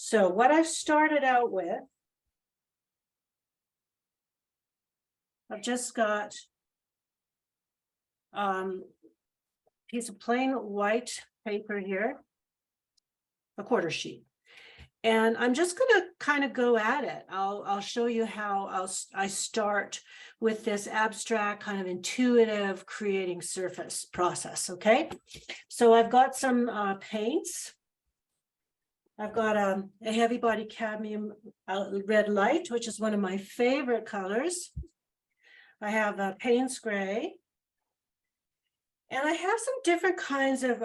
So what I've started out with, I've just got a piece of plain white paper here, a quarter sheet. And I'm just going to kind of go at it. I'll show you how I start with this abstract, kind of intuitive creating surface process. Okay, so I've got some paints. I've got a heavy body cadmium red light, which is one of my favorite colors. I have a Payne's gray. And I have some different kinds of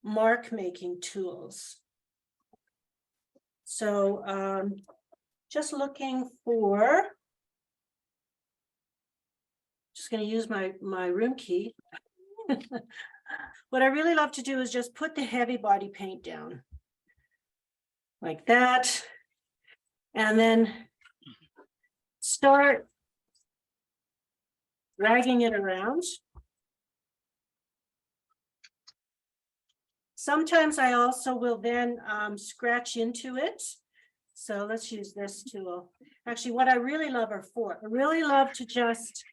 mark making tools. So just looking for, just going to use my room key. What I really love to do is just put the heavy body paint down like that, and then start dragging it around. Sometimes I also will then scratch into it. So let's use this tool. Actually, what I really love are four. I really love to just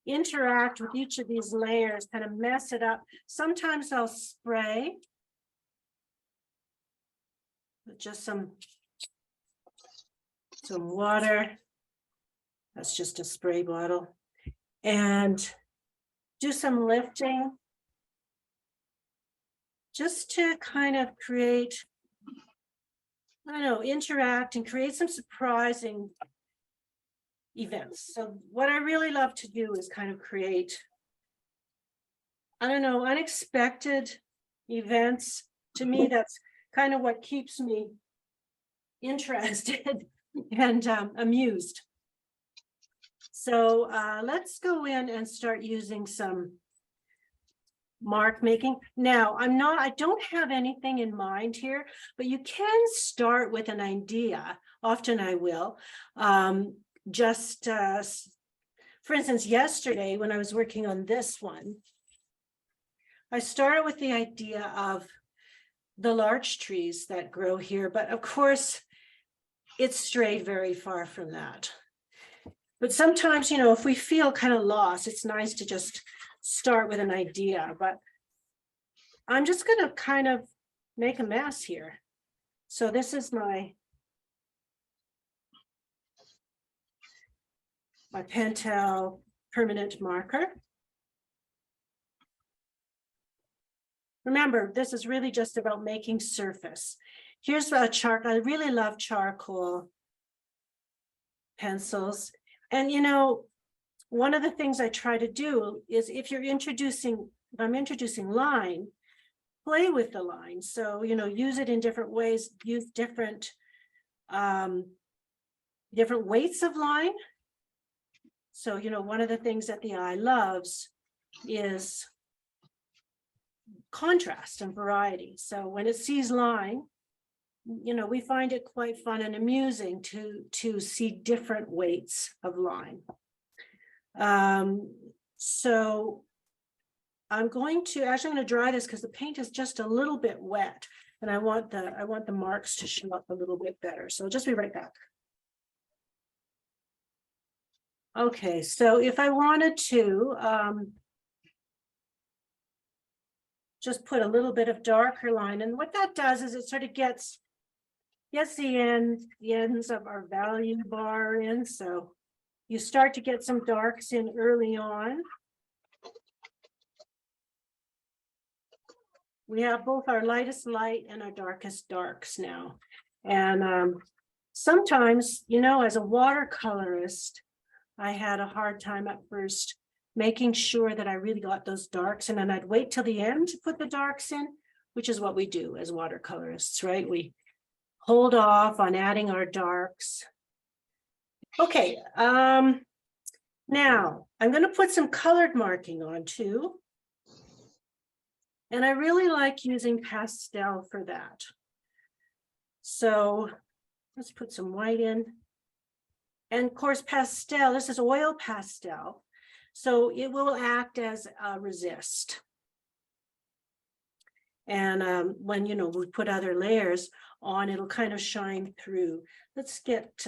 interact with each of these layers, kind of mess it up. Sometimes I'll spray with just some water. That's just a spray bottle. And do some lifting just to kind of create, I don't know, interact and create some surprising events. So what I really love to do is kind of create, I don't know, unexpected events. To me, that's kind of what keeps me interested and amused. So let's go in and start using some mark making. Now, I don't have anything in mind here, but you can start with an idea. Often I will. For instance, yesterday when I was working on this one, I started with the idea of the larch trees that grow here, but of course, it strayed very far from that. But sometimes, you know, if we feel kind of lost, it's nice to just start with an idea. But I'm just going to kind of make a mess here. So this is my Pentel permanent marker. Remember, this is really just about making surface. Here's a charcoal. I really love charcoal pencils. And, you know, one of the things I try to do is if I'm introducing line, play with the line. So, you know, use it in different ways, use different weights of line. So, you know, one of the things that the eye loves is contrast and variety. So when it sees line, you know, we find it quite fun and amusing to see different weights of line. So I'm going to dry this because the paint is just a little bit wet, and I want the marks to show up a little bit better. So I'll just be right back. Okay, so if I wanted to just put a little bit of darker line, and what that does is it sort of gets the ends of our value bar in. So you start to get some darks in early on. We have both our lightest light and our darkest darks now. And sometimes, you know, as a watercolorist, I had a hard time at first making sure that I really got those darks, and then I'd wait till the end to put the darks in, which is what we do as watercolorists, right? We hold off on adding our darks. Okay, now I'm going to put some colored marking on too. And I really like using pastel for that. So let's put some white in. And of course, pastel, this is oil pastel. So it will act as a resist. And when, you know, we put other layers on, it'll kind of shine through. Let's get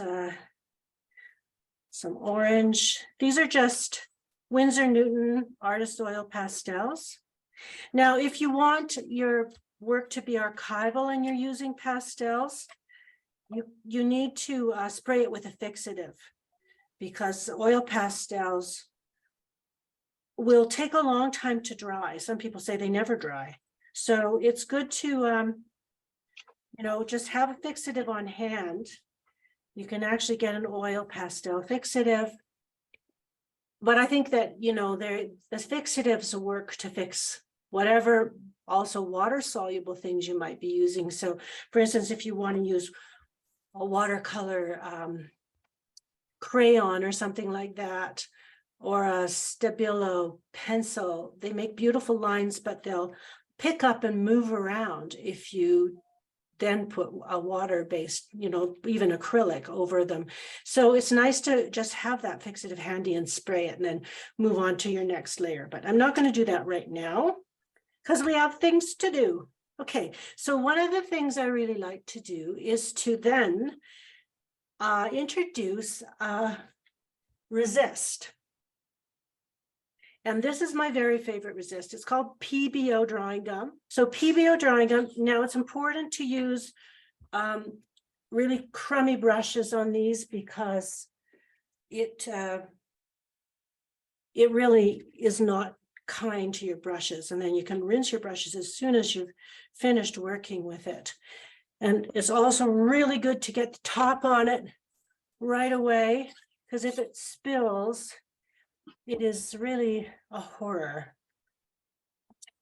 some orange. These are just Winsor Newton Artist Oil Pastels. Now, if you want your work to be archival and you're using pastels, you need to spray it with a fixative, because oil pastels will take a long time to dry. Some people say they never dry. So it's good to, you know, just have a fixative on hand. You can actually get an oil pastel fixative. But I think that, you know, the fixatives work to fix whatever also water soluble things you might be using. So for instance, if you want to use a watercolor crayon or something like that, or a Stabilo pencil, they make beautiful lines, but they'll pick up and move around if you then put a water-based, you know, even acrylic over them. So it's nice to just have that fixative handy and spray it and then move on to your next layer. But I'm not going to do that right now because we have things to do. Okay, so one of the things I really like to do is to then introduce resist. And this is my very favorite resist. It's called PBO drawing gum. So PBO drawing gum, now it's important to use really crummy brushes on these because it really is not kind to your brushes. And then you can rinse your brushes as soon as you've finished working with it. And it's also really good to get the top on it right away, because if it spills, it is really a horror.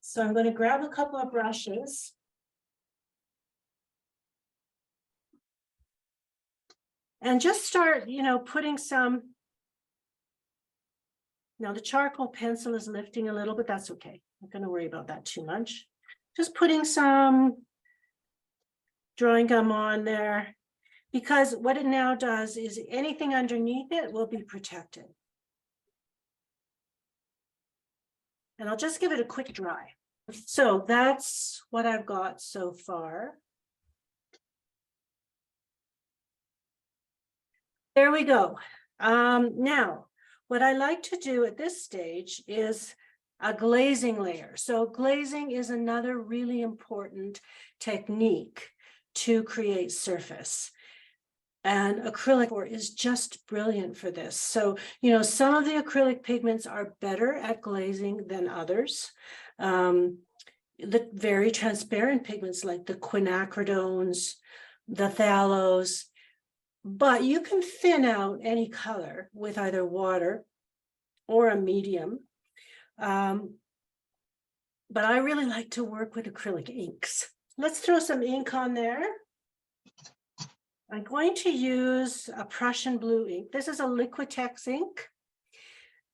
So I'm going to grab a couple of brushes. And just start, you know, putting some. Now the charcoal pencil is lifting a little, but that's okay. I'm not going to worry about that too much. Just putting some drawing gum on there, because what it now does is anything underneath it will be protected. And I'll just give it a quick dry. So that's what I've got so far. There we go. Now, what I like to do at this stage is a glazing layer. So glazing is another really important technique to create surface. And acrylic is just brilliant for this. So, you know, some of the acrylic pigments are better at glazing than others. The very transparent pigments like the quinacridones, the phthalos, but you can thin out any color with either water or a medium. But I really like to work with acrylic inks. Let's throw some ink on there. I'm going to use a Prussian blue ink. This is a Liquitex ink.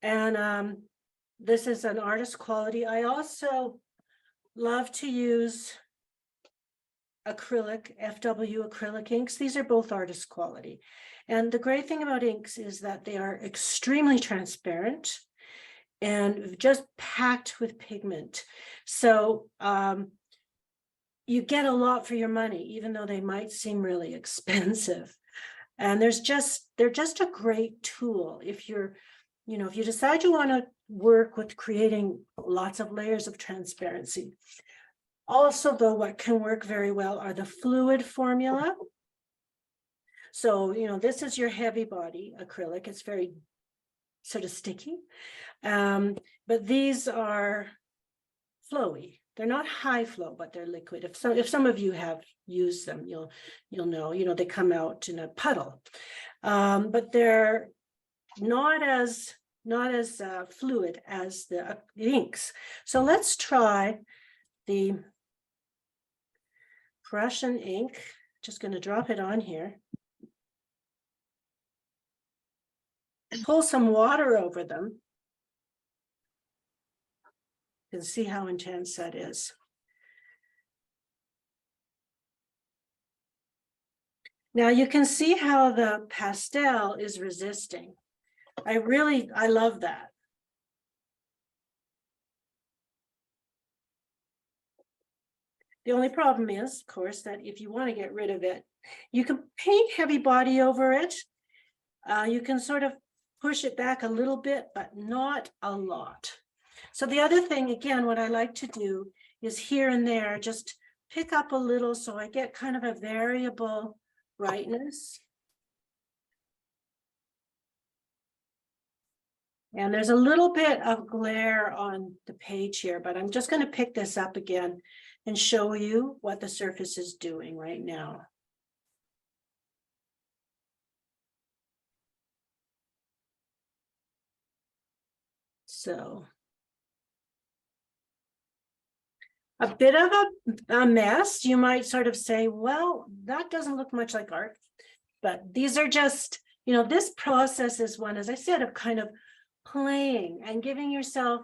And this is an artist quality. I also love to use acrylic, FW acrylic inks. These are both artist quality. And the great thing about inks is that they are extremely transparent and just packed with pigment. So you get a lot for your money, even though they might seem really expensive. And they're just a great tool if you're, you know, if you decide you want to work with creating lots of layers of transparency. Also, though, what can work very well are the fluid formula. So, you know, this is your heavy body acrylic. It's very sort of sticky. But these are flowy. They're not high flow, but they're liquid. If some of you have used them, you'll know, you know, they come out in a puddle. But they're not as fluid as the inks. So let's try the Prussian ink. Just going to drop it on here. And pull some water over them. You can see how intense that is. Now you can see how the pastel is resisting. I love that. The only problem is, of course, that if you want to get rid of it, you can paint heavy body over it. You can sort of push it back a little bit, but not a lot. So the other thing, again, what I like to do is here and there, just pick up a little so I get kind of a variable brightness. And there's a little bit of glare on the page here, but I'm just going to pick this up again and show you what the surface is doing right now. So a bit of a mess. You might sort of say, well, that doesn't look much like art, but these are just, you know, this process is one, as I said, of kind of playing and giving yourself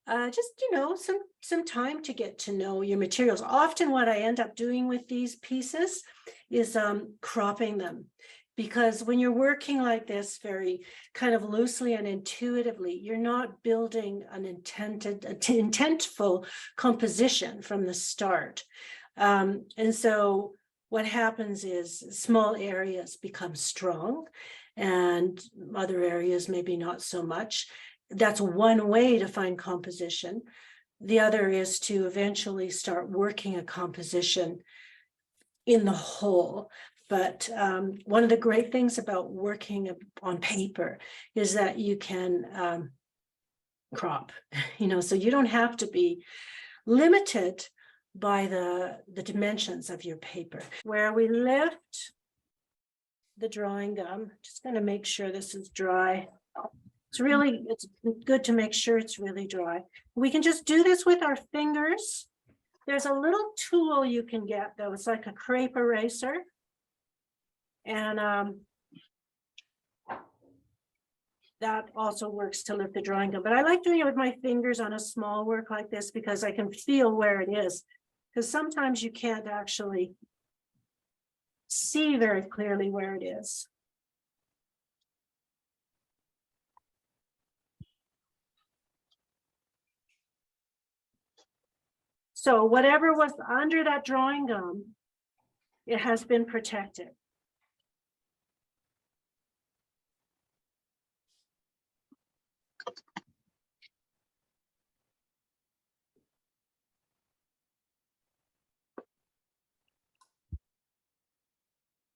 just, you know, some time to get to know your materials. Often what I end up doing with these pieces is cropping them, because when you're working like this very kind of loosely and intuitively, you're not building an intentful composition from the start. And so what happens is small areas become strong and other areas maybe not so much. That's one way to find composition. The other is to eventually start working a composition in the whole. But one of the great things about working on paper is that you can crop, you know, so you don't have to be limited by the dimensions of your paper. Where we lift the drawing gum, just going to make sure this is dry. It's good to make sure it's really dry. We can just do this with our fingers. There's a little tool you can get though. It's like a crepe eraser. And that also works to lift the drawing gum. But I like doing it with my fingers on a small work like this because I can feel where it is. Because sometimes you can't actually see very clearly where it is. So whatever was under that drawing gum, it has been protected.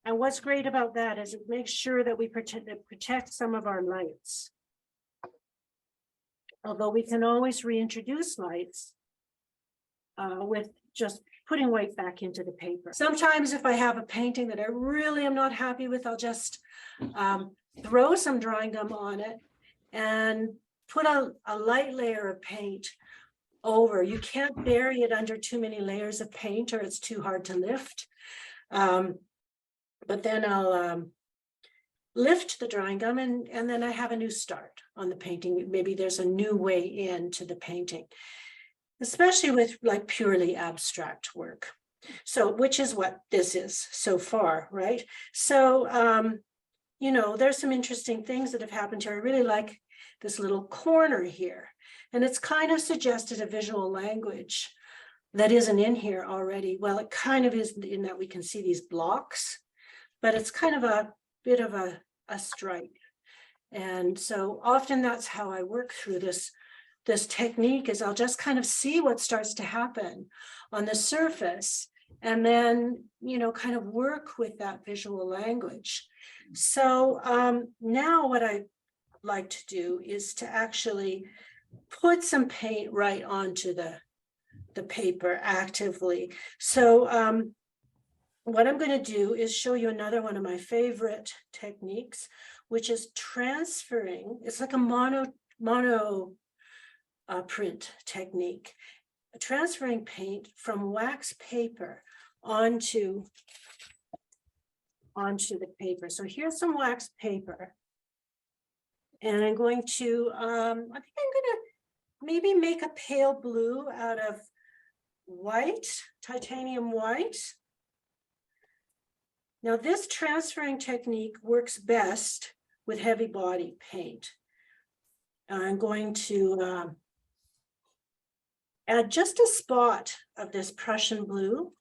And what's great about that is it makes sure that we protect some of our lights. Although we can always reintroduce lights with just putting white back into the paper. Sometimes if I have a painting that I really am not happy with, I'll just throw some drawing gum on it and put a light layer of paint over. You can't bury it under too many layers of paint or it's too hard to lift. But then I'll lift the drawing gum and then I have a new start on the painting. Maybe there's a new way into the painting, especially with like purely abstract work. So, which is what this is so far, right? So, you know, there's some interesting things that have happened here. I really like this little corner here, and it's kind of suggested a visual language that isn't in here already. Well, it kind of is in that we can see these blocks, but it's kind of a bit of a stripe. And so often that's how I work through this technique is I'll just kind of see what starts to happen on the surface and then, you know, kind of work with that visual language. So now what I like to do is to actually put some paint right onto the paper actively. So what I'm going to do is show you another one of my favorite techniques, which is transferring. It's like a mono print technique, transferring paint from wax paper onto the paper. So here's some wax paper, and I'm going to I think I'm going to maybe make a pale blue out of white, titanium white. Now this transferring technique works best with heavy body paint. I'm going to add just a spot of this Prussian blue.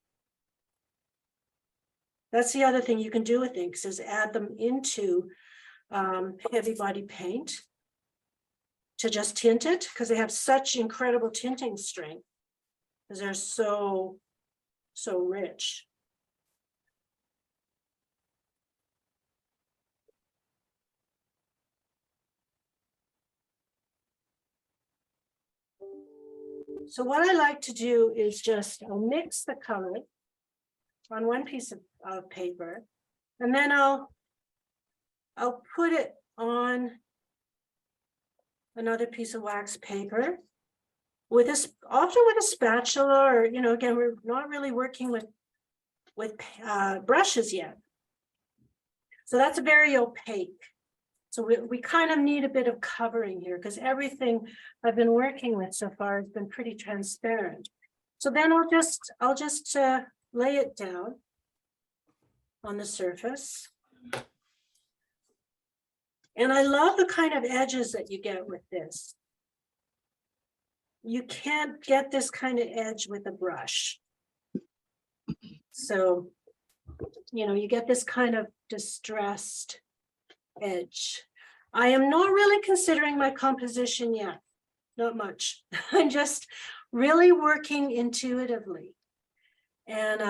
That's the other thing you can do with inks, is add them into heavy body paint to just tint it, because they have such incredible tinting strength, because they're so rich. So what I like to do is just I'll mix the color on one piece of paper, and then I'll put it on another piece of wax paper with this, often with a spatula, or again, we're not really working with brushes yet. So that's very opaque. So we kind of need a bit of covering here, because everything I've been working with so far has been pretty transparent. So then I'll just lay it down on the surface. And I love the kind of edges that you get with this. You can't get this kind of edge with a brush. So, you get this kind of distressed edge. I am not really considering my composition yet, not much. I'm just really working intuitively. And,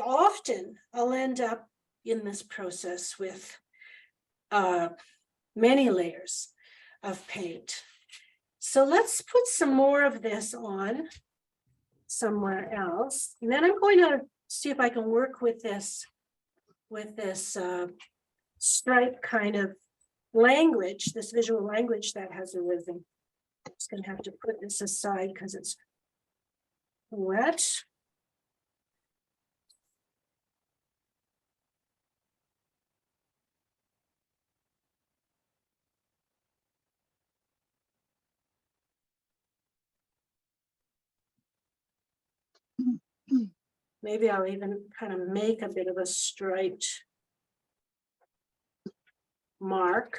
often I'll end up in this process with many layers of paint. So let's put some more of this on somewhere else. And then I'm going to see if I can work with this stripe kind of language, this visual language that has arisen. I'm just going to have to put this aside because it's wet. Maybe I'll even kind of make a bit of a striped mark.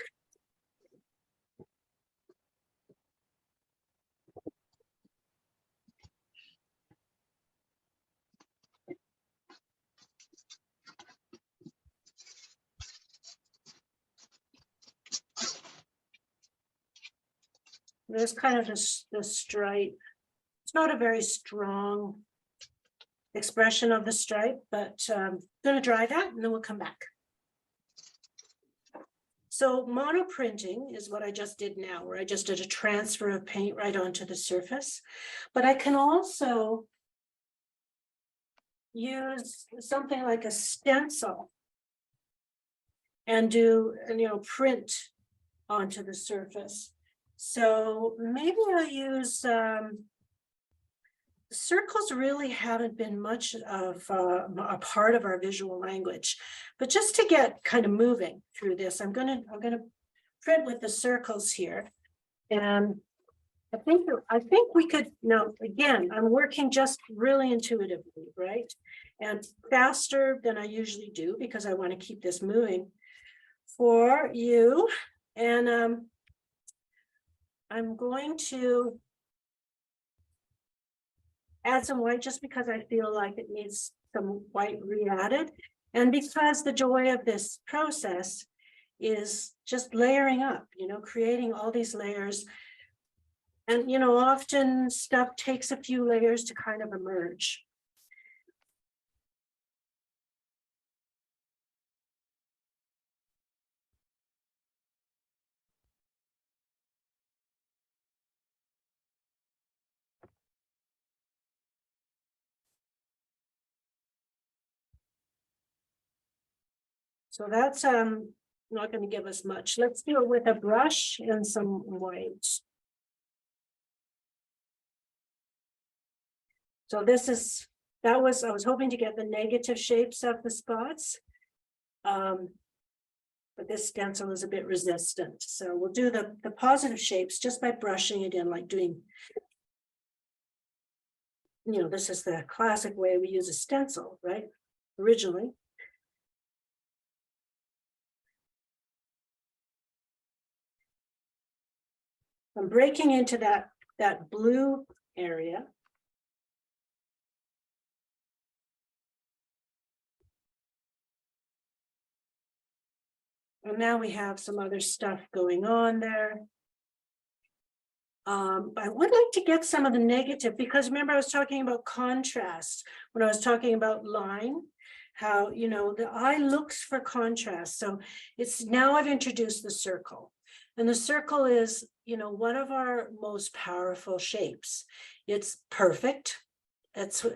There's kind of this stripe. It's not a very strong expression of the stripe, but I'm going to dry that and then we'll come back. So monoprinting is what I just did now, where I just did a transfer of paint right onto the surface. But I can also use something like a stencil and do, print onto the surface. So maybe I'll use circles. Really haven't been much of a part of our visual language, but just to get kind of moving through this, I'm gonna print with the circles here. And I think we could, now again, I'm working just really intuitively, right? And faster than I usually do, because I want to keep this moving for you. And I'm going to add some white just because I feel like it needs some white re-added. And because the joy of this process is just layering up, creating all these layers. And, often stuff takes a few layers to kind of emerge. So that's not going to give us much. Let's do it with a brush and some white. So I was hoping to get the negative shapes of the spots. But this stencil is a bit resistant. So we'll do the positive shapes just by brushing it in, like doing, this is the classic way we use a stencil, right? Originally. I'm breaking into that blue area. And now we have some other stuff going on there. I would like to get some of the negative, because remember I was talking about contrast when I was talking about line, how, you know, the eye looks for contrast. So it's now I've introduced the circle, and the circle is, you know, one of our most powerful shapes. It's perfect. It's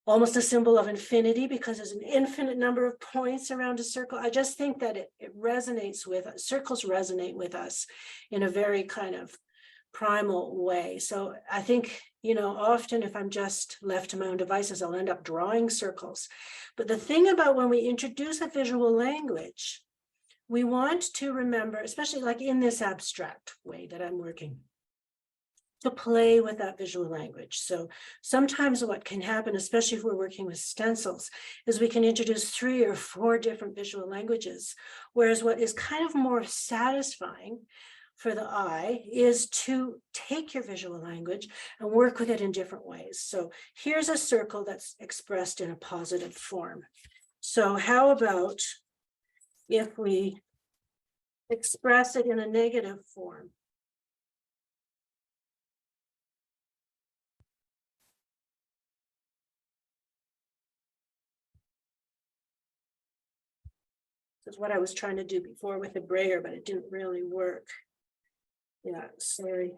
almost a symbol of infinity, because there's an infinite number of points around a circle. I just think that it resonates with us. Circles resonate with us in a very kind of primal way. So I think, you know, often if I'm just left to my own devices, I'll end up drawing circles. But the thing about when we introduce a visual language, we want to remember, especially like in this abstract way that I'm working, to play with that visual language. So sometimes what can happen, especially if we're working with stencils, is we can introduce 3 or 4 different visual languages. Whereas what is kind of more satisfying for the eye is to take your visual language and work with it in different ways. So here's a circle that's expressed in a positive form. So how about if we express it in a negative form? Is what I was trying to do before with the brayer, but it didn't really work. Yeah, sorry.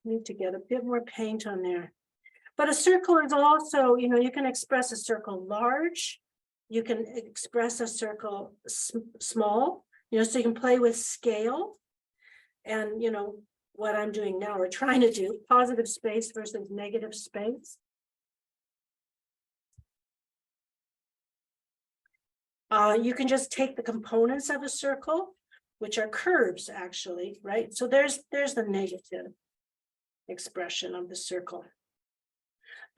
Need to get a bit more paint on there. But a circle is also, you know, you can express a circle large. You can express a circle small, you know, so you can play with scale. And, you know, what I'm doing now, we're trying to do positive space versus negative space. You can just take the components of a circle, which are curves actually, right? So there's the negative expression of the circle.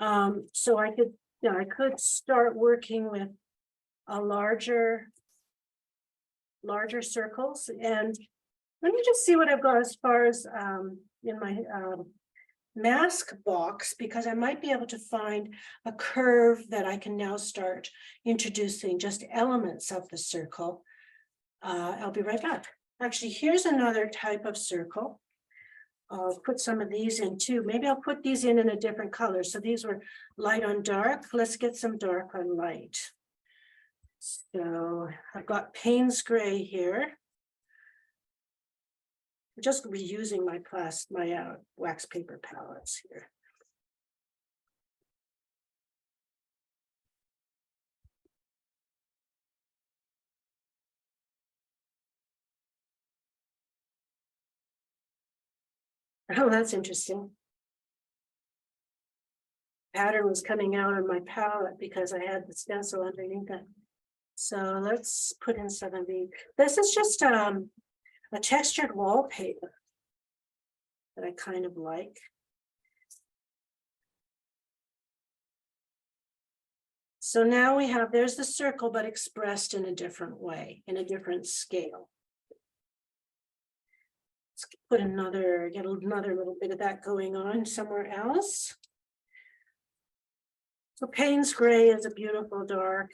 So I could, you know, I could start working with a larger circles. And let me just see what I've got as far as in my mask box, because I might be able to find a curve that I can now start introducing just elements of the circle. I'll be right back. Actually, here's another type of circle. I'll put some of these in too. Maybe I'll put these in a different color. So these were light on dark. Let's get some dark on light. So I've got Payne's gray here. I'm just reusing my wax paper palettes here. Oh, that's interesting. Pattern was coming out on my palette because I had the stencil underneath it. So let's put in some of these. This is just a textured wallpaper that I kind of like. So now we have, there's the circle, but expressed in a different way, in a different scale. Let's put get another little bit of that going on somewhere else. So Payne's gray is a beautiful dark.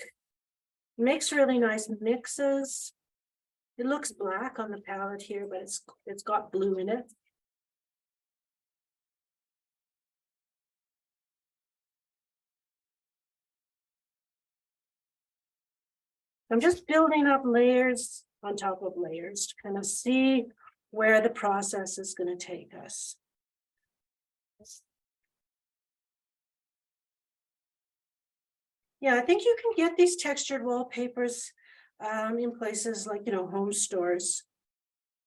It makes really nice mixes. It looks black on the palette here, but it's got blue in it. I'm just building up layers on top of layers to kind of see where the process is going to take us. Yeah, I think you can get these textured wallpapers in places like, you know, home stores.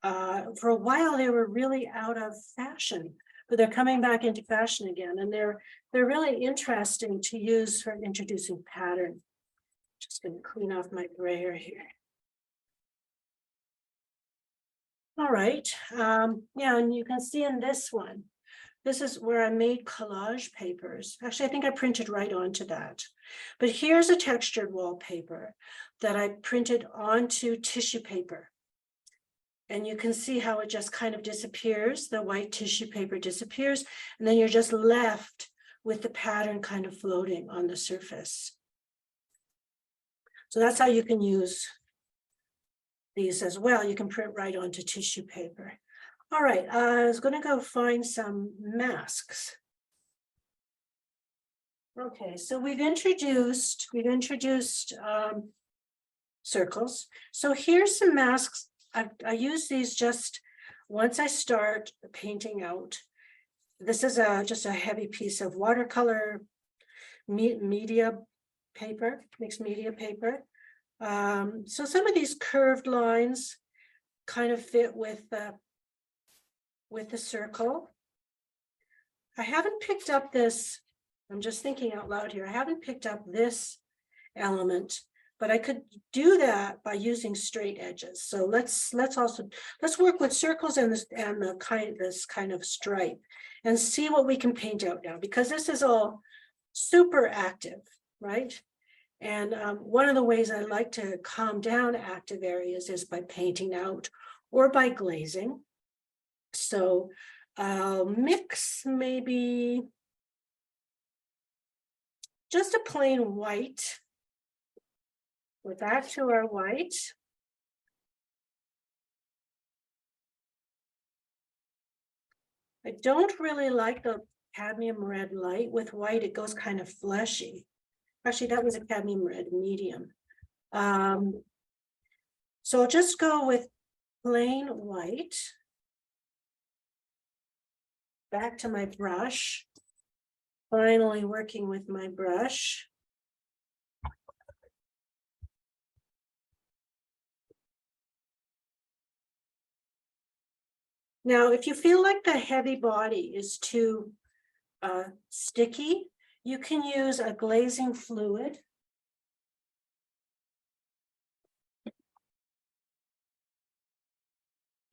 For a while, they were really out of fashion, but they're coming back into fashion again, and they're really interesting to use for introducing pattern. Just going to clean off my brayer here. All right, yeah, and you can see in this one, this is where I made collage papers. Actually, I think I printed right onto that. But here's a textured wallpaper that I printed onto tissue paper. And you can see how it just kind of disappears. The white tissue paper disappears, and then you're just left with the pattern kind of floating on the surface. So that's how you can use these as well. You can print right onto tissue paper. All right, I was going to go find some masks. Okay, so we've introduced circles. So here's some masks. I use these just once I start painting out. This is just a heavy piece of watercolor media paper, mixed media paper. So some of these curved lines kind of fit with the circle. I haven't picked up this, I'm just thinking out loud here, I haven't picked up this element, but I could do that by using straight edges. So let's work with circles and this kind of stripe and see what we can paint out now, because this is all super active, right? And one of the ways I like to calm down active areas is by painting out or by glazing. So I'll mix maybe just a plain white. We're back to our white. I don't really like the cadmium red light. With white, it goes kind of fleshy. Actually, that was a cadmium red medium. So I'll just go with plain white. Back to my brush. Finally working with my brush. Now, if you feel like the heavy body is too sticky, you can use a glazing fluid.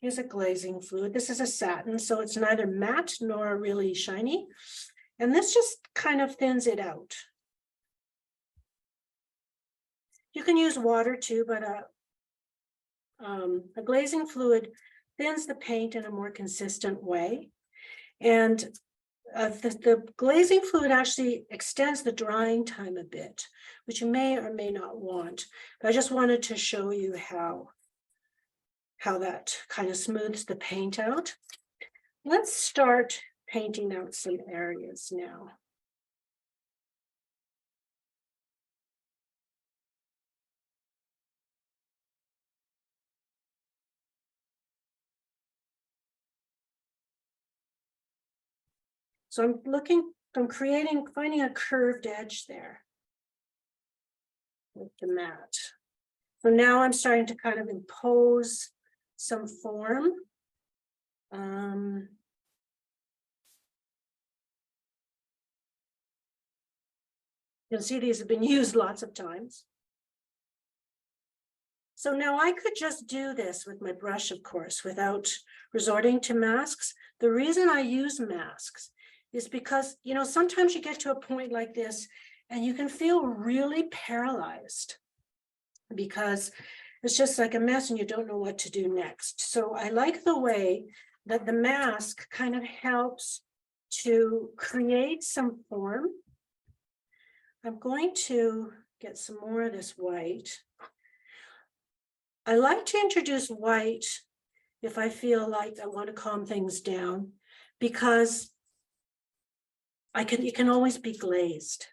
Here's a glazing fluid. This is a satin, so it's neither matte nor really shiny. And this just kind of thins it out. You can use water too, but a glazing fluid thins the paint in a more consistent way. And the glazing fluid actually extends the drying time a bit, which you may or may not want. But I just wanted to show you how that kind of smooths the paint out. Let's start painting out some areas now. So I'm finding a curved edge there with the mat. So now I'm starting to kind of impose some form. You'll see these have been used lots of times. So now I could just do this with my brush, of course, without resorting to masks. The reason I use masks is because, you know, sometimes you get to a point like this and you can feel really paralyzed because it's just like a mess and you don't know what to do next. So I like the way that the mask kind of helps to create some form. I'm going to get some more of this white. I like to introduce white if I feel like I want to calm things down, because it can always be glazed.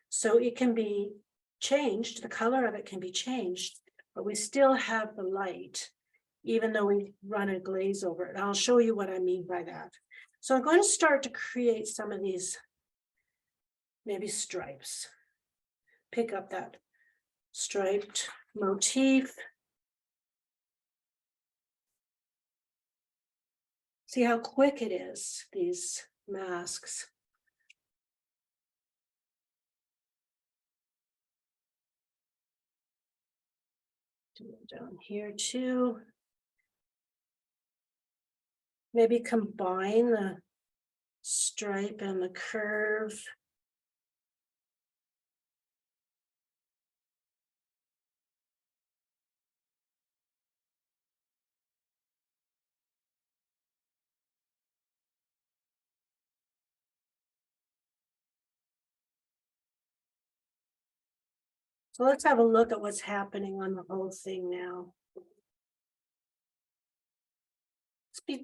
So it can be changed, the color of it can be changed, but we still have the light, even though we run a glaze over it. I'll show you what I mean by that. So I'm going to start to create some of these, maybe stripes. Pick up that striped motif. See how quick it is, these masks. Do it down here too. Maybe combine the stripe and the curve. So let's have a look at what's happening on the whole thing now.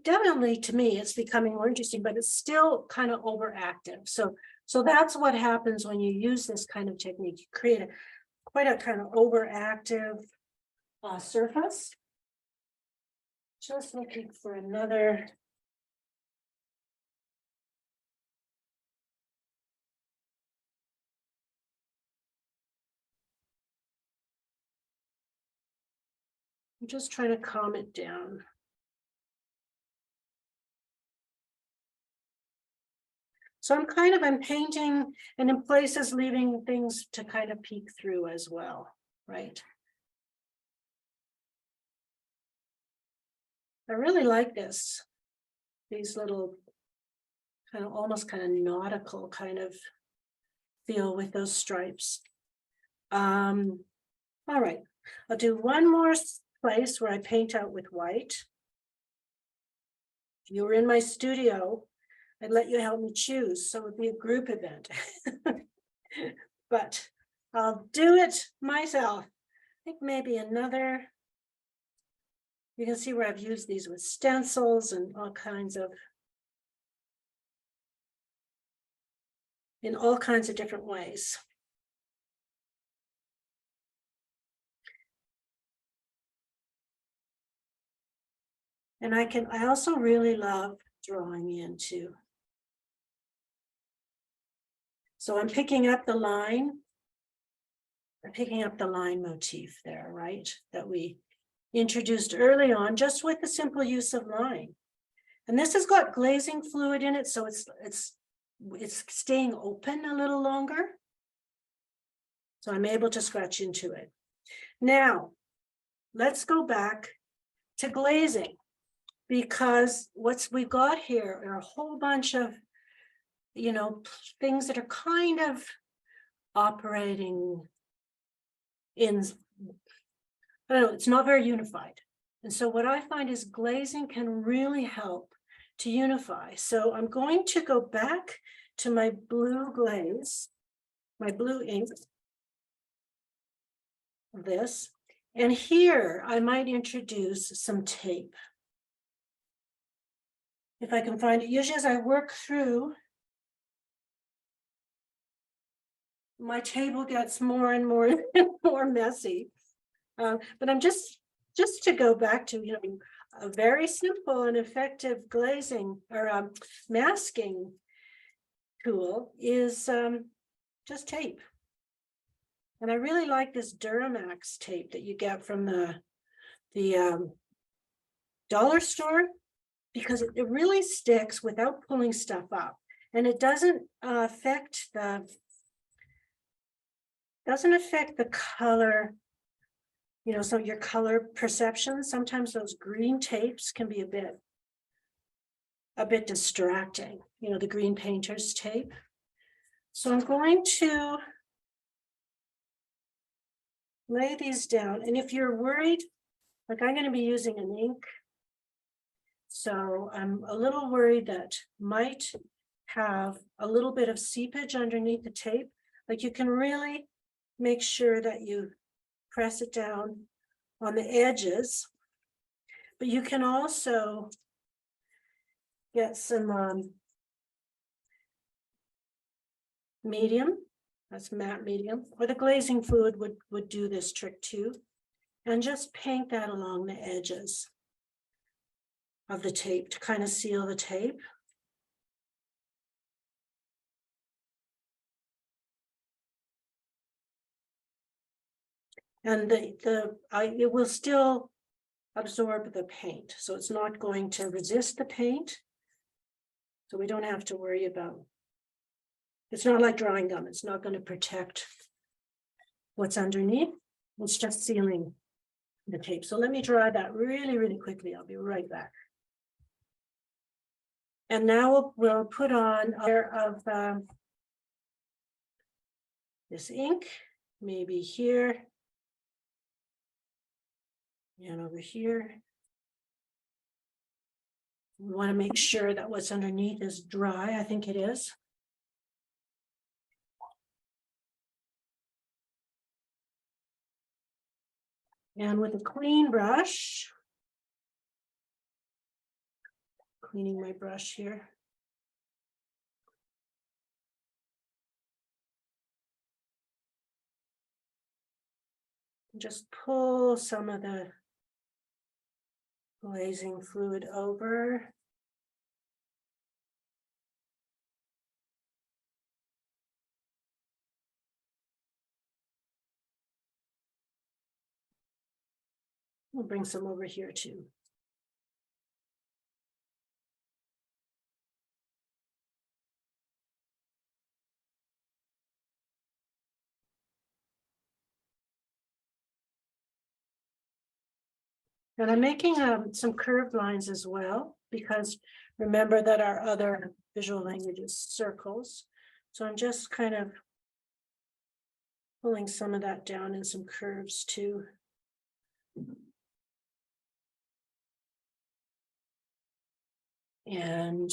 Definitely, to me, it's becoming more interesting, but it's still kind of overactive. So that's what happens when you use this kind of technique. You create quite a kind of overactive surface. Just looking for another. I'm just trying to calm it down. So I'm painting and in places leaving things to kind of peek through as well, right? I really like this. These little kind of almost kind of nautical kind of feel with those stripes. All right, I'll do one more place where I paint out with white. If you were in my studio, I'd let you help me choose, so it would be a group event. But I'll do it myself. I think maybe another. You can see where I've used these with stencils and all kinds of, in all kinds of different ways. And I also really love drawing into. So I'm picking up the line. I'm picking up the line motif there, right? That we introduced early on, just with the simple use of line. And this has got glazing fluid in it, so it's staying open a little longer. So I'm able to scratch into it. Now, let's go back to glazing, because what we've got here are a whole bunch of, you know, things that are kind of operating in, I don't know, it's not very unified. And so what I find is glazing can really help to unify. So I'm going to go back to my blue glaze, my blue ink, this, and here I might introduce some tape. If I can find it, usually as I work through, my table gets more and more and more messy. But I'm just to go back to, you know, a very simple and effective glazing or masking tool is just tape. And I really like this Duramax tape that you get from the dollar store, because it really sticks without pulling stuff up, and it doesn't affect the color, you know, so your color perception. Sometimes those green tapes can be a bit distracting, you know, the green painter's tape. So I'm going to lay these down, and if you're worried, like I'm going to be using an ink, so I'm a little worried that might have a little bit of seepage underneath the tape. Like, you can really make sure that you press it down on the edges, but you can also get some medium, that's matte medium, or the glazing fluid would do this trick too, and just paint that along the edges of the tape to kind of seal the tape. And it will still absorb the paint, so it's not going to resist the paint. So we don't have to worry about, it's not like drawing gum, it's not going to protect what's underneath, it's just sealing the tape. So let me dry that really, really quickly. I'll be right back. And now we'll put on a layer of this ink, maybe here and over here. We want to make sure that what's underneath is dry. I think it is. And with a clean brush, cleaning my brush here. Just pull some of the glazing fluid over. We'll bring some over here too. And I'm making some curved lines as well, because remember that our other visual language is circles. So I'm just kind of pulling some of that down in some curves too. And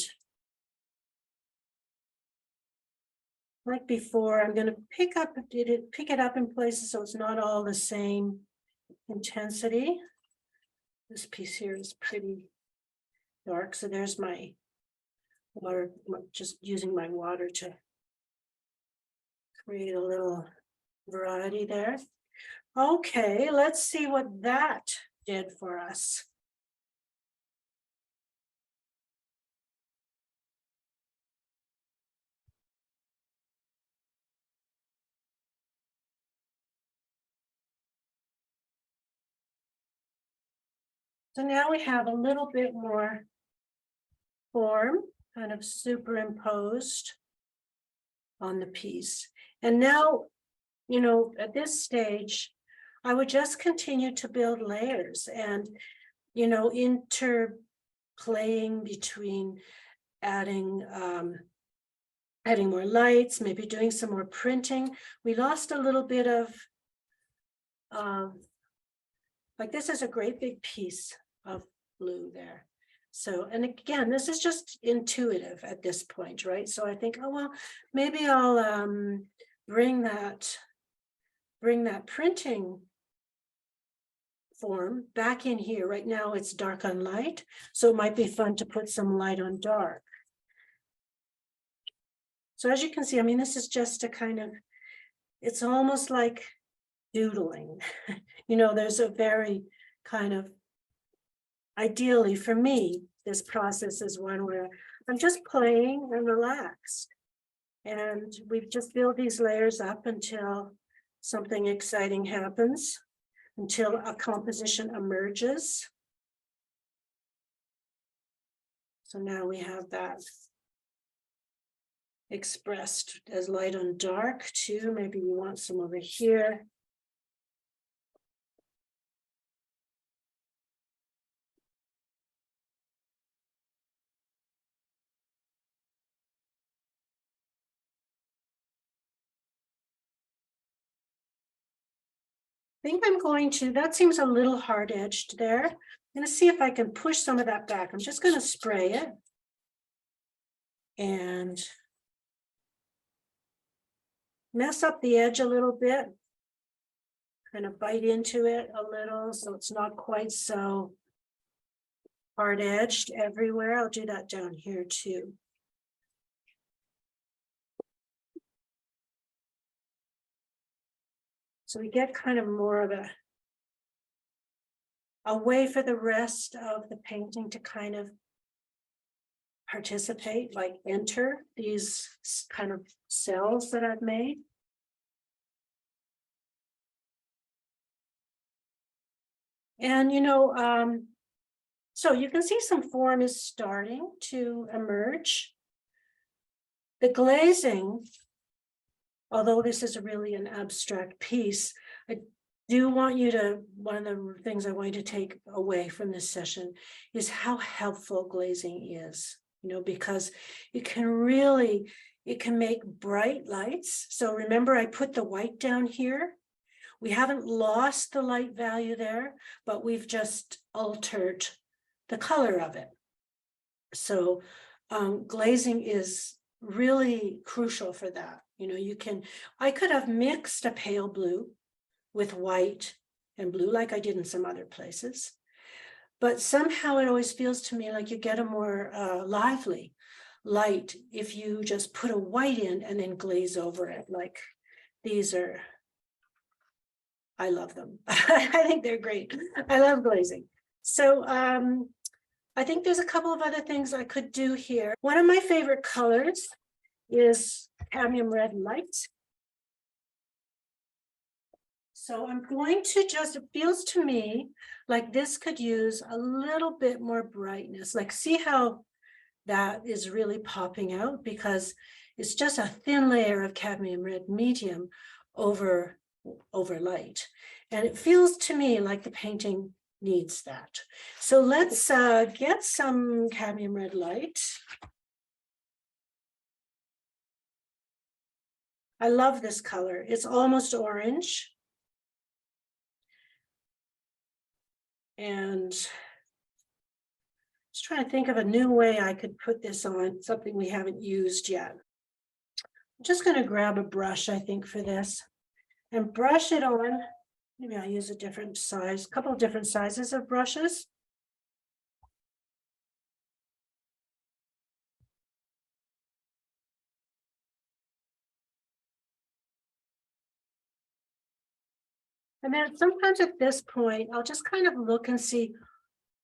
like before, I'm going to pick it up in places so it's not all the same intensity. This piece here is pretty dark, so there's my water, just using my water to create a little variety there. Okay, let's see what that did for us. So now we have a little bit more form kind of superimposed on the piece. And now, you know, at this stage, I would just continue to build layers and, you know, interplaying between adding more lights, maybe doing some more printing. We lost a little bit of, like this is a great big piece of blue there. So, and again, this is just intuitive at this point, right? So I think, oh, well, maybe I'll bring that printing form back in here. Right now it's dark on light, so it might be fun to put some light on dark. So as you can see, I mean, this is just a kind of, it's almost like doodling. You know, there's a very kind of, ideally for me, this process is one where I'm just playing and relaxed. And we just build these layers up until something exciting happens, until a composition emerges. So now we have that expressed as light on dark too. Maybe we want some over here. I think I'm going to, that seems a little hard edged there. I'm going to see if I can push some of that back. I'm just going to spray it. And mess up the edge a little bit. Kind of bite into it a little so it's not quite so hard edged everywhere. I'll do that down here too. So we get kind of more of a way for the rest of the painting to kind of participate, like enter these kind of cells that I've made. And, you know, so you can see some form is starting to emerge. The glazing, although this is really an abstract piece, I do want you to, one of the things I want you to take away from this session is how helpful glazing is, you know, because it can really, it can make bright lights. So remember, I put the white down here. We haven't lost the light value there, but we've just altered the color of it. So glazing is really crucial for that. You know, you can, I could have mixed a pale blue with white and blue like I did in some other places. But somehow it always feels to me like you get a more lively light if you just put a white in and then glaze over it. Like these are, I love them. I think they're great. I love glazing. So I think there's a couple of other things I could do here. One of my favorite colors is cadmium red light. So I'm going to just, it feels to me like this could use a little bit more brightness. Like see how that is really popping out, because it's just a thin layer of cadmium red medium over light. And it feels to me like the painting needs that. So let's get some cadmium red light. I love this color. It's almost orange. And just trying to think of a new way I could put this on, something we haven't used yet. I'm just going to grab a brush, I think, for this and brush it on. Maybe I'll use a different size, a couple of different sizes of brushes. And then sometimes at this point, I'll just kind of look and see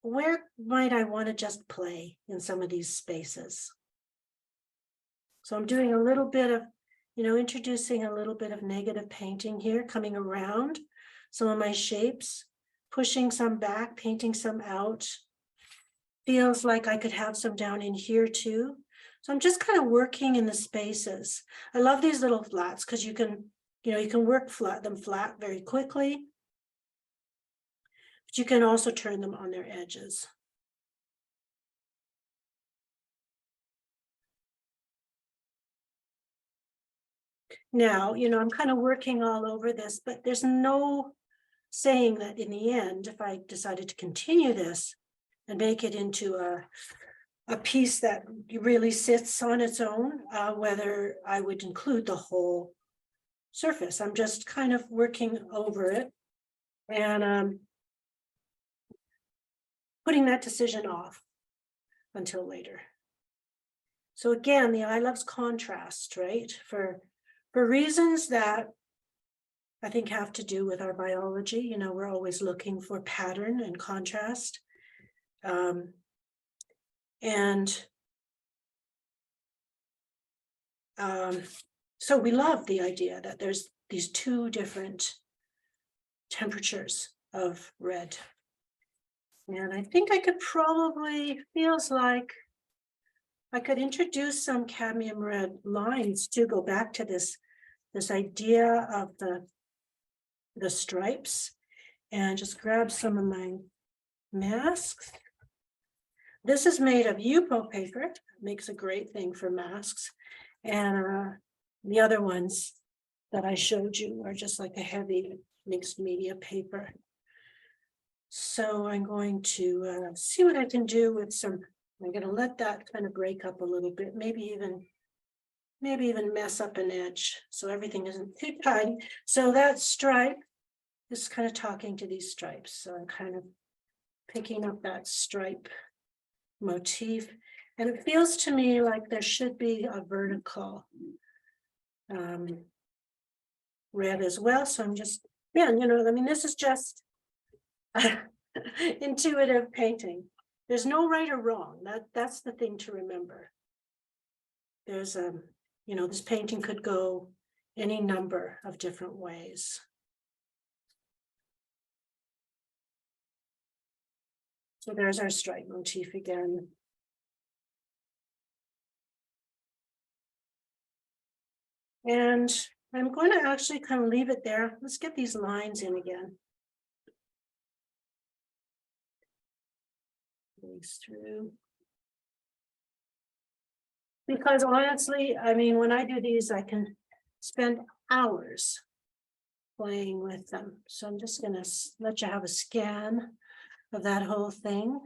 where might I want to just play in some of these spaces. So I'm doing a little bit of, introducing a little bit of negative painting here, coming around some of my shapes, pushing some back, painting some out. Feels like I could have some down in here too. So I'm just kind of working in the spaces. I love these little flats because you can work them flat very quickly. But you can also turn them on their edges. Now, I'm kind of working all over this, but there's no saying that in the end, if I decided to continue this and make it into a piece that really sits on its own, whether I would include the whole surface. I'm just kind of working over it and putting that decision off until later. So again, the eye loves contrast, right? For reasons that I think have to do with our biology. We're always looking for pattern and contrast. So we love the idea that there's these two different temperatures of red. And I think I could probably, feels like I could introduce some cadmium red lines to go back to this idea of the stripes, and just grab some of my masks. This is made of Yupo paper. It makes a great thing for masks. And the other ones that I showed you are just like a heavy mixed media paper. So I'm going to see what I can do with some. I'm going to let that kind of break up a little bit, maybe even mess up an edge so everything isn't too tight. So that stripe is kind of talking to these stripes. So I'm kind of picking up that stripe motif, and it feels to me like there should be a vertical red as well. So I'm just, this is just intuitive painting. There's no right or wrong. That's the thing to remember. There's this painting could go any number of different ways. So there's our stripe motif again. And I'm going to actually kind of leave it there. Let's get these lines in again. Through. Because honestly, when I do these, I can spend hours playing with them. So I'm just going to let you have a scan of that whole thing.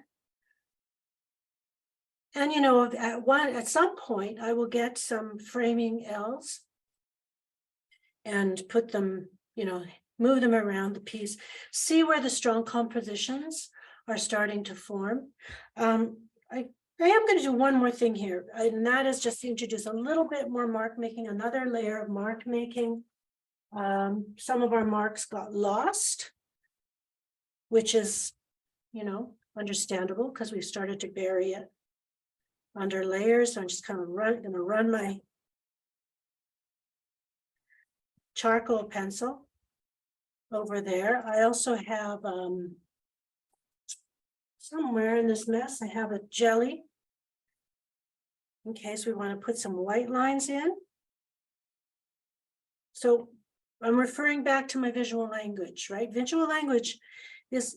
And at some point I will get some framing L's and put them, move them around the piece, see where the strong compositions are starting to form. I am going to do one more thing here, and that is just to introduce a little bit more mark making, another layer of mark making. Some of our marks got lost, which is, understandable because we started to bury it under layers. So I'm just kind of going to run my charcoal pencil over there. I also have somewhere in this mess, I have a jelly in case we want to put some white lines in. So I'm referring back to my visual language, right? Visual language is,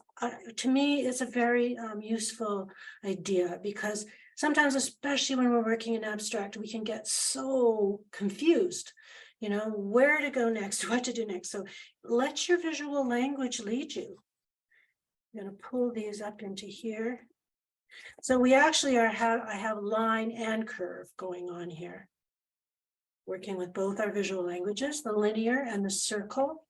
to me, is a very useful idea, because sometimes, especially when we're working in abstract, we can get so confused, where to go next, what to do next. So let your visual language lead you. I'm going to pull these up into here. So we actually I have line and curve going on here, working with both our visual languages, the linear and the circle.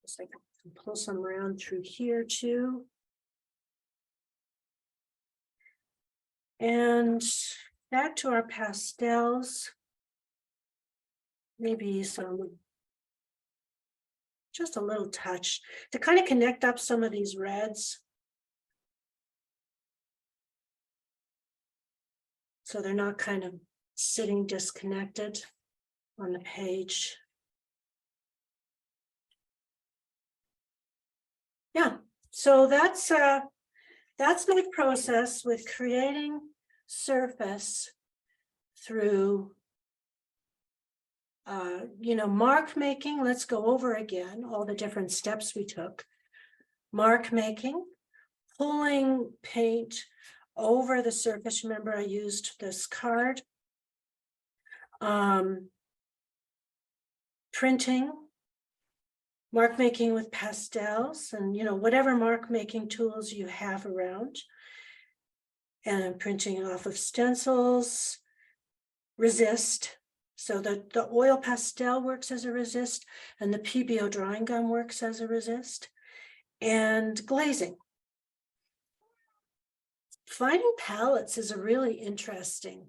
Just like pull some around through here too. And back to our pastels, maybe just a little touch to kind of connect up some of these reds, so they're not kind of sitting disconnected on the page. Yeah, so that's my process with creating surface through mark making. Let's go over again all the different steps we took. Mark making, pulling paint over the surface. Remember, I used this card. Printing, mark making with pastels, and whatever mark making tools you have around, and printing off of stencils. Resist. So the oil pastel works as a resist, and the PBO drawing gum works as a resist. And glazing. Finding palettes is a really interesting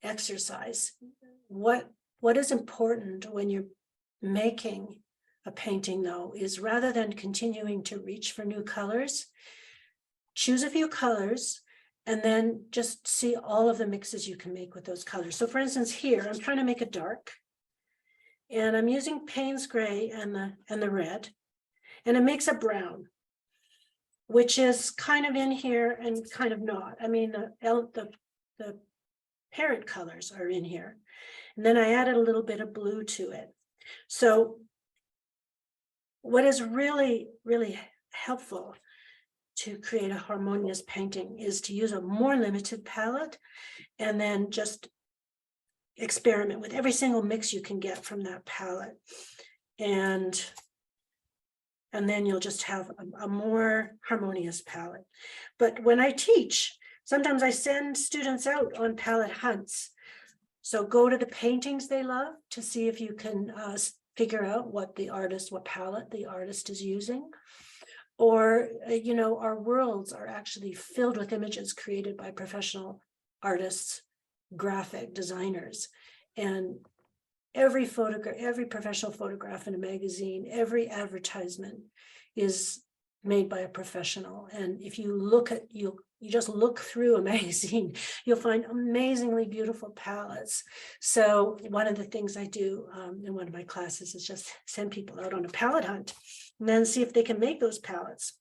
exercise. What is important when you're making a painting, though, is rather than continuing to reach for new colors, choose a few colors and then just see all of the mixes you can make with those colors. So for instance, here, I'm trying to make a dark, and I'm using Payne's gray and the red, and it makes a brown, which is kind of in here and kind of not. I mean, the parent colors are in here. And then I added a little bit of blue to it. So what is really, really helpful to create a harmonious painting is to use a more limited palette and then just experiment with every single mix you can get from that palette. And then you'll just have a more harmonious palette. But when I teach, sometimes I send students out on palette hunts. So go to the paintings they love to see if you can figure out what palette the artist is using. Or, our worlds are actually filled with images created by professional artists, graphic designers. And every professional photograph in a magazine, every advertisement is made by a professional. And if you you just look through a magazine, you'll find amazingly beautiful palettes. So one of the things I do in one of my classes is just send people out on a palette hunt and then see if they can make those palettes.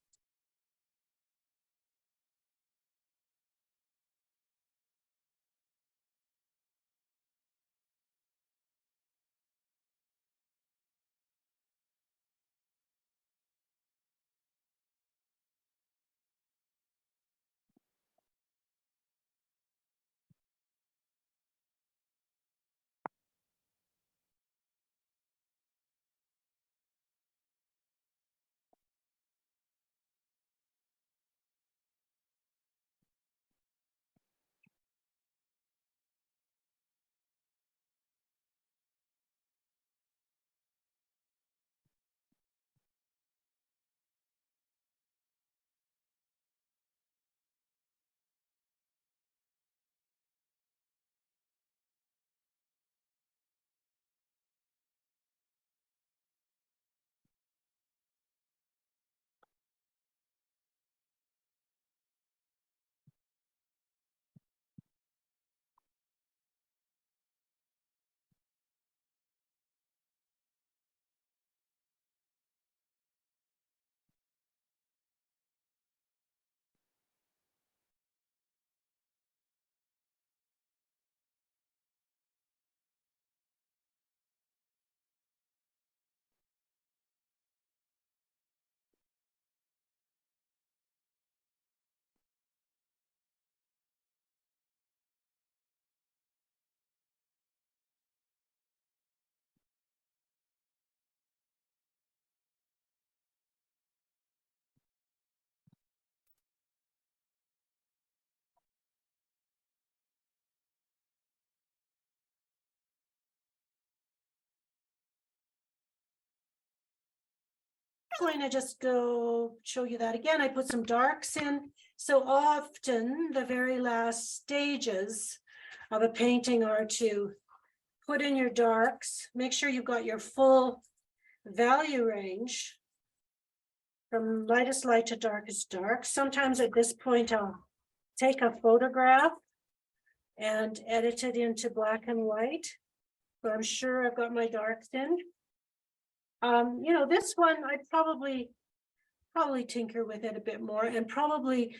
point, I just go show you that again. I put some darks in. So often the very last stages of a painting are to put in your darks, make sure you've got your full value range from lightest light to darkest dark. Sometimes at this point, I'll take a photograph and edit it into black and white. So I'm sure I've got my darks in. You know, this one, I'd probably tinker with it a bit more and probably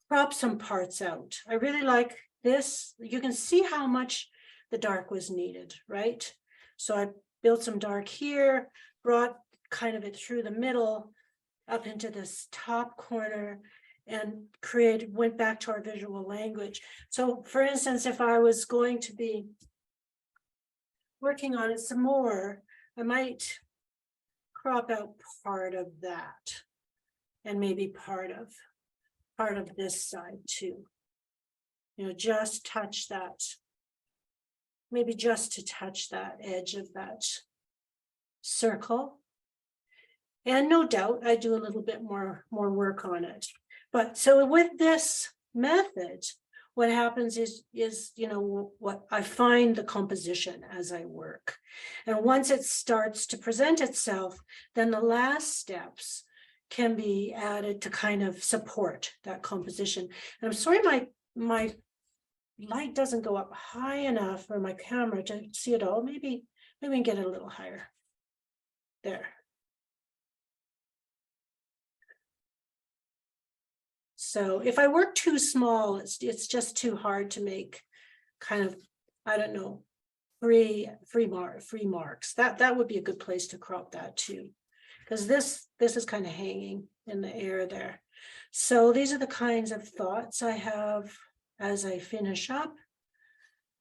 crop some parts out. I really like this. You can see how much the dark was needed, right? So I built some dark here, brought kind of it through the middle up into this top corner and went back to our visual language. So for instance, if I was going to be working on it some more, I might crop out part of that and maybe part of this side too. You know, just touch that, maybe just to touch that edge of that circle. And no doubt I do a little bit more work on it. But so with this method, what happens is, you know, what I find the composition as I work. And once it starts to present itself, then the last steps can be added to kind of support that composition. And I'm sorry, my light doesn't go up high enough for my camera to see it all. Maybe we can get it a little higher. There. So if I work too small, it's just too hard to make kind of, I don't know, free marks. That would be a good place to crop that too, because this is kind of hanging in the air there. So these are the kinds of thoughts I have as I finish up.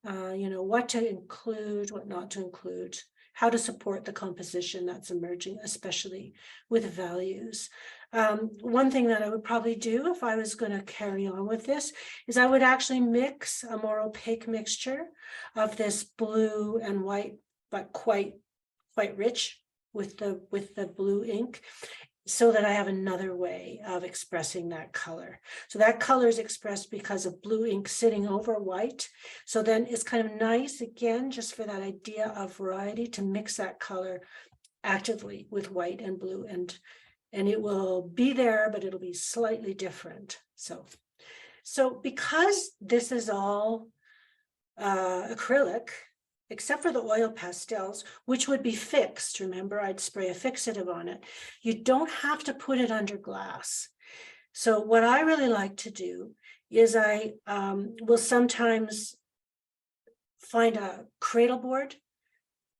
You know, what to include, what not to include, how to support the composition that's emerging, especially with values. One thing that I would probably do if I was going to carry on with this is I would actually mix a more opaque mixture of this blue and white, but quite rich with the blue ink, so that I have another way of expressing that color. So that color is expressed because of blue ink sitting over white. So then it's kind of nice, again, just for that idea of variety, to mix that color actively with white and blue, and it will be there, but it'll be slightly different. So because this is all acrylic, except for the oil pastels, which would be fixed. Remember, I'd spray a fixative on it. You don't have to put it under glass. So what I really like to do is I will sometimes find a cradle board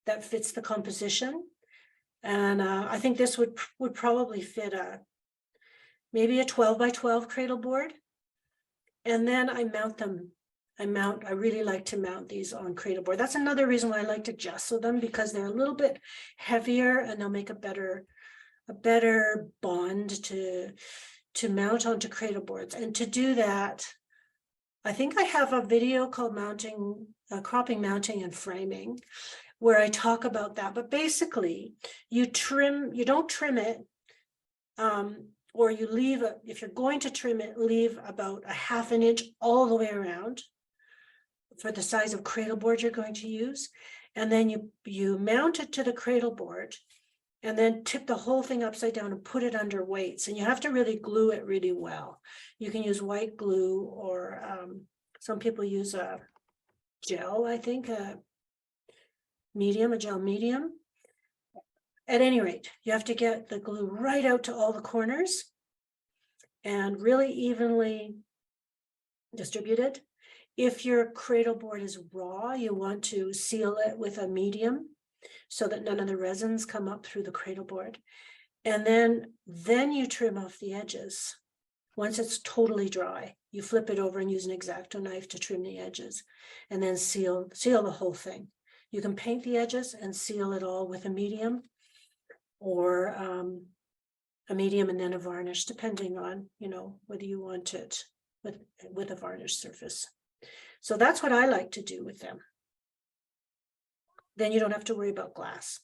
that fits the composition. And I think this would probably fit maybe a 12 by 12 cradle board. And then I mount them. I really like to mount these on cradle board. That's another reason why I like to gesso them, because they're a little bit heavier and they'll make a better bond to mount onto cradle boards. And to do that, I think I have a video called cropping, mounting, and framing, where I talk about that. But basically, you don't trim it, or you leave if you're going to trim it, leave about a ½ an inch all the way around for the size of cradle board you're going to use. And then you mount it to the cradle board and then tip the whole thing upside down and put it under weights. And you have to really glue it really well. You can use white glue, or some people use a gel, I think, a gel medium. At any rate, you have to get the glue right out to all the corners and really evenly distributed. If your cradle board is raw, you want to seal it with a medium so that none of the resins come up through the cradle board. And then you trim off the edges. Once it's totally dry, you flip it over and use an X-Acto knife to trim the edges, and then seal the whole thing. You can paint the edges and seal it all with a medium, or a medium and then a varnish, depending on, you know, whether you want it with a varnish surface. So that's what I like to do with them. Then you don't have to worry about glass.